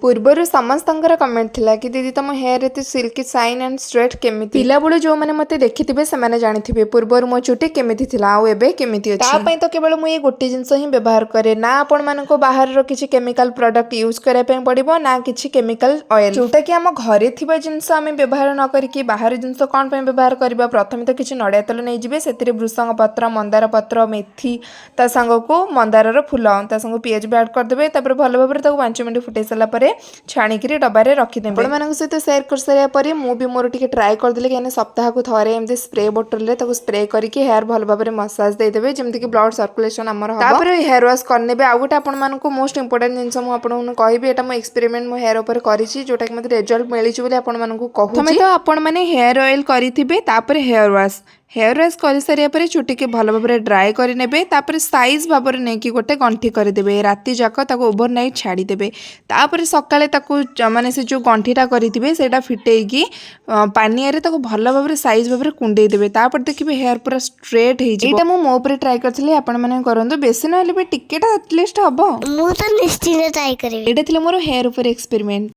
पूर्वर समस्तंकर comment थिला कि दीदी तुम हेयर एते सिल्की शाइन एंड स्ट्रेट केमिति पिला बळु जो माने मते देखिथिबे से माने जानिथिबे पूर्वर मो चुटी केमिति थिला आ एबे केमिति अछि ता पई तो केवल मु ये गोटे जिंस ही व्यवहार करे ना आपण मानको बाहर रो किछि केमिकल प्रोडक्ट यूज करे पई पड़िबो ना किछि केमिकल ऑयल जोटा कि हम घरे थिबा जिंस हम व्यवहार न करी कि बाहर जिंस कोन पई व्यवहार करबा प्रथम तो किछि नडिया तेल नै जिवे सेतिरे भृसंग पत्र मंदार पत्र मेथी ता संग को मंदार रो फूल ता संग पियाज भी ऐड कर देबे तापर भलो भाबरे ताको 5 मिनिट फुटै सला परे छाणिकी डबारे रखिदेबे आपन सहित सेयार कर सारा पर मु भी मोर टिके ट्राए करदेली कहीं सप्ताह को थरे एमती स्प्रे बोतल में स्प्रे करके हेयर भल भाव में मसाज देदेवे जमीक ब्लड सर्कुलेशन आमर हम हेयर वाश करने आउ गोटे आपको मोस्ट इंपोर्टेंट जिन मुझे कहबी एटा मो एक्सपेरिमेंट मो हेयर ऊपर करिछि जोटा कि मते रिजल्ट मिलिछि बोली आपको कहूछि तो आपण माने हेयर ऑयल करिथिबे तापर हेयर वाश कर सारिया पर चुटी के भल भाव में ड्राए करने साइज भाव में नहीं कि गोटे गंठी करदे राति जाक ओभरनाइट छाड़ीदेवे तापर सकाळे ताकू माने से जो गंठीटा करेंगे सेटा फिटेकी पानिया रे ताकू भल भाव में साइज भाव में कुंडे देवे तापर देखिए हेयर पूरा स्ट्रेट हो मो ऊपर ट्राए करथि आपण माने करंतु बेसी नहले भी टिकेटा एटलिस्ट हबो मु तो निश्चित ट्राई करिवे एटा थिले मोर हेयर ऊपर एक्सपेरिमेंट।